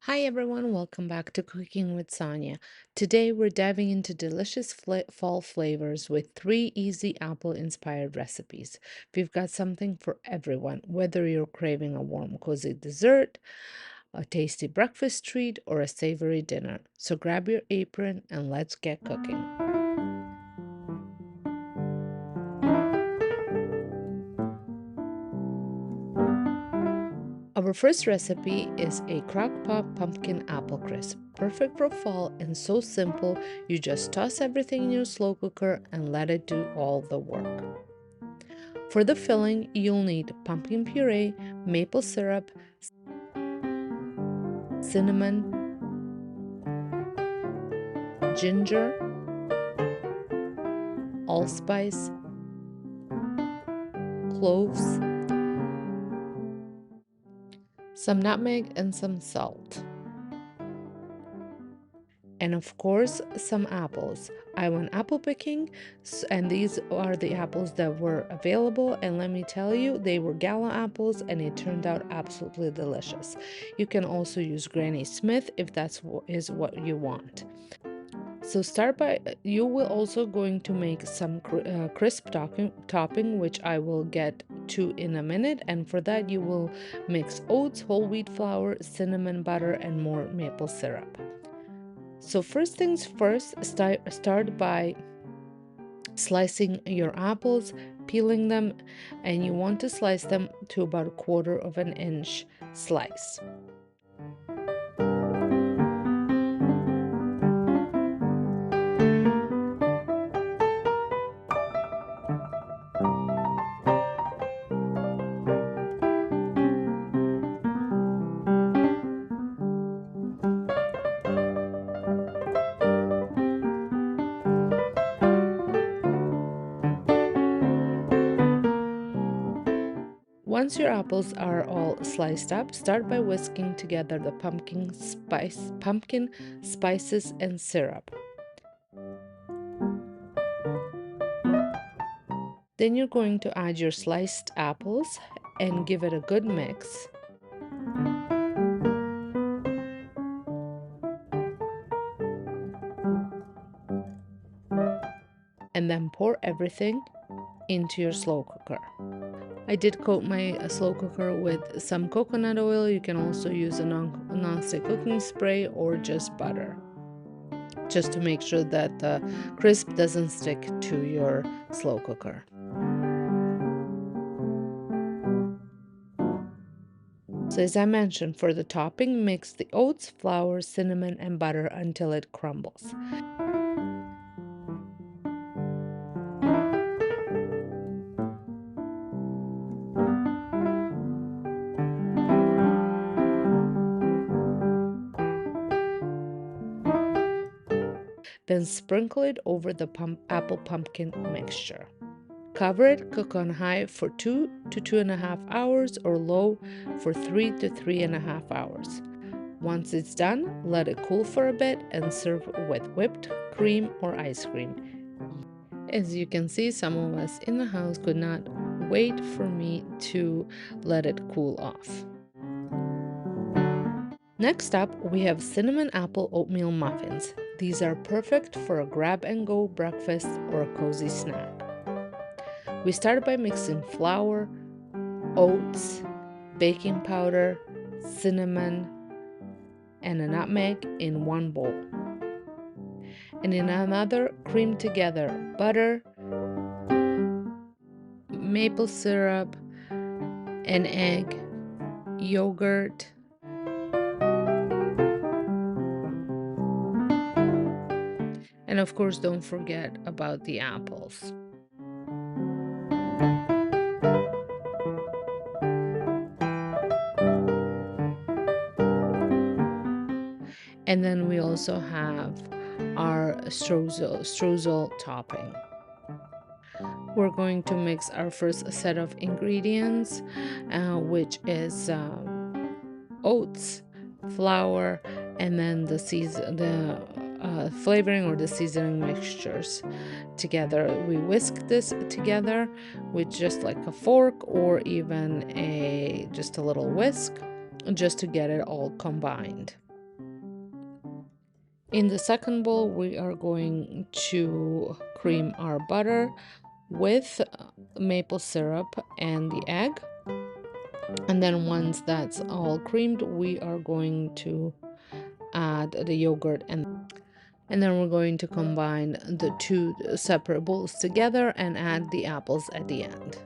Hi everyone, welcome back to Cooking with Sonja. Today we're diving into delicious fall flavors with three easy apple-inspired recipes. We've got something for everyone, whether you're craving a warm, cozy dessert, a tasty breakfast treat, or a savory dinner. So grab your apron and let's get cooking. Our first recipe is a Crockpot Pumpkin Apple Crisp. Perfect for fall and so simple, you just toss everything in your slow cooker and let it do all the work. For the filling, you'll need pumpkin puree, maple syrup, cinnamon, ginger, allspice, cloves, some nutmeg, and some salt. And of course, some apples. I went apple picking, and these are the apples that were available. And let me tell you, they were Gala apples, and it turned out absolutely delicious. You can also use Granny Smith if that's what you want. So start by, you will also going to make some crisp topping, which I will get to in a minute. And for that, you will mix oats, whole wheat flour, cinnamon butter, and more maple syrup. So first things first, start by slicing your apples, peeling them, and you want to slice them to about 1/4 of an inch slice. Once your apples are all sliced up, start by whisking together the pumpkin spices and syrup. Then you're going to add your sliced apples and give it a good mix. And then pour everything into your slow cooker. I did coat my slow cooker with some coconut oil. You can also use a non-stick cooking spray or just butter, just to make sure that the crisp doesn't stick to your slow cooker. So as I mentioned, for the topping, mix the oats, flour, cinnamon, and butter until it crumbles. Then sprinkle it over the apple pumpkin mixture. Cover it, cook on high for 2 to 2.5 hours or low for 3 to 3.5 hours. Once it's done, let it cool for a bit and serve with whipped cream or ice cream. As you can see, some of us in the house could not wait for me to let it cool off. Next up, we have Cinnamon Apple Oatmeal Muffins. These are perfect for a grab-and-go breakfast or a cozy snack. We start by mixing flour, oats, baking powder, cinnamon, and a nutmeg in one bowl. And in another, cream together butter, maple syrup, an egg, yogurt, and of course, don't forget about the apples. And then we also have our streusel topping. We're going to mix our first set of ingredients, which is oats, flour, and then the flavoring or the seasoning mixtures together. We whisk this together with just like a fork or even just a little whisk, just to get it all combined. In the second bowl, we are going to cream our butter with maple syrup and the egg. And then once that's all creamed, we are going to add the yogurt and then we're going to combine the two separate bowls together and add the apples at the end.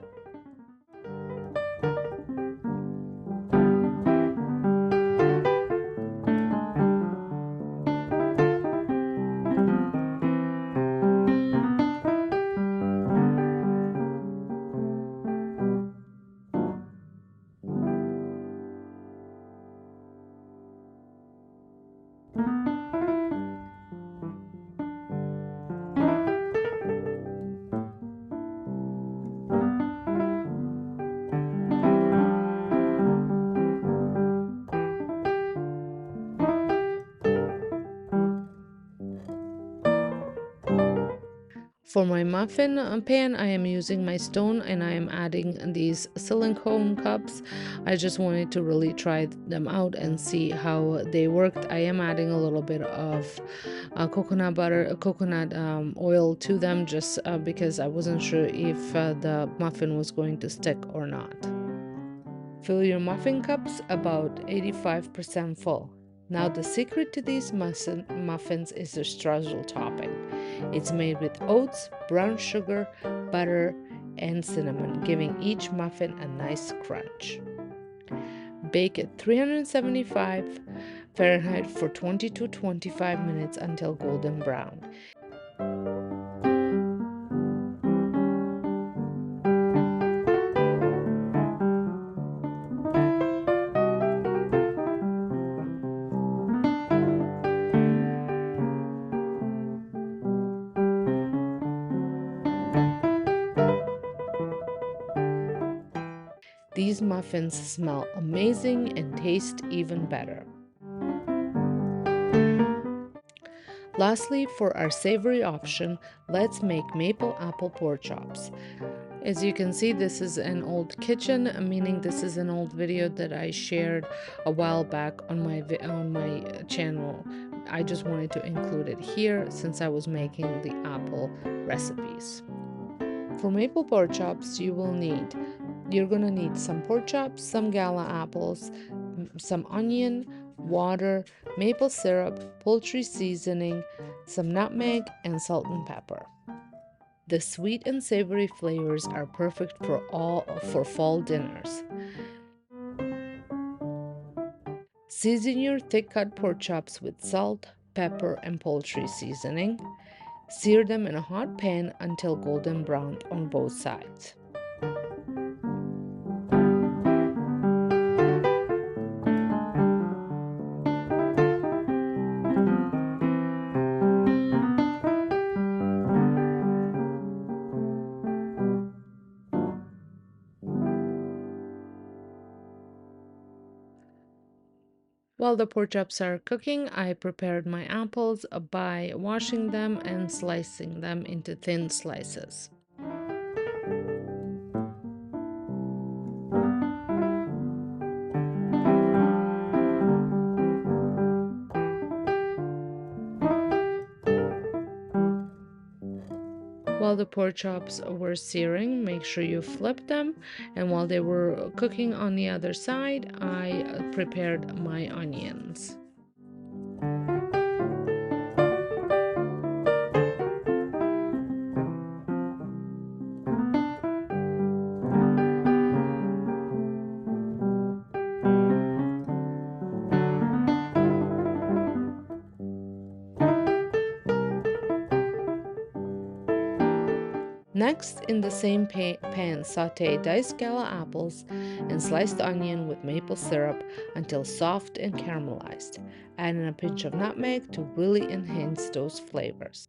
For my muffin pan, I am using my stone and I am adding these silicone cups. I just wanted to really try them out and see how they worked. I am adding a little bit of coconut butter, coconut oil to them just because I wasn't sure if the muffin was going to stick or not. Fill your muffin cups about 85% full. Now the secret to these muffins is the strudel topping. It's made with oats, brown sugar, butter, and cinnamon, giving each muffin a nice crunch. Bake at 375 Fahrenheit for 20 to 25 minutes until golden brown. These muffins smell amazing and taste even better. Lastly, for our savory option, let's make maple apple pork chops. As you can see, this is an old kitchen, meaning this is an old video that I shared a while back on my channel. I just wanted to include it here since I was making the apple recipes. For maple pork chops, you're gonna need some pork chops, some Gala apples, some onion, water, maple syrup, poultry seasoning, some nutmeg, and salt and pepper. The sweet and savory flavors are perfect for fall dinners. Season your thick-cut pork chops with salt, pepper, and poultry seasoning. Sear them in a hot pan until golden brown on both sides. While the pork chops are cooking, I prepared my apples by washing them and slicing them into thin slices. While the pork chops were searing, make sure you flip them, and while they were cooking on the other side, I prepared my onions. Next, in the same pan, saute diced Gala apples and sliced onion with maple syrup until soft and caramelized. Add in a pinch of nutmeg to really enhance those flavors.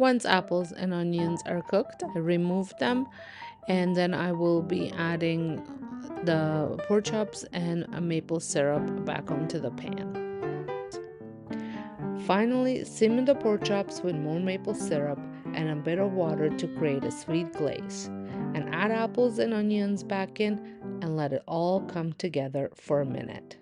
Once apples and onions are cooked, I remove them and then I will be adding the pork chops and a maple syrup back onto the pan. Finally, simmer the pork chops with more maple syrup and a bit of water to create a sweet glaze. And add apples and onions back in and let it all come together for a minute.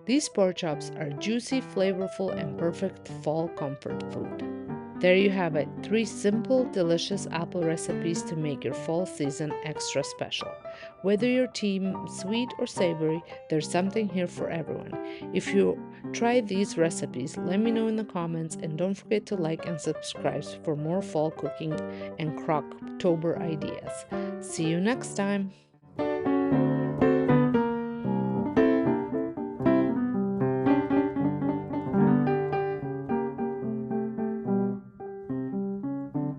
These pork chops are juicy, flavorful, and perfect fall comfort food. There you have it, 3 simple, delicious apple recipes to make your fall season extra special. Whether you're team sweet or savory, there's something here for everyone. If you try these recipes, let me know in the comments and don't forget to like and subscribe for more fall cooking and Crocktober ideas. See you next time!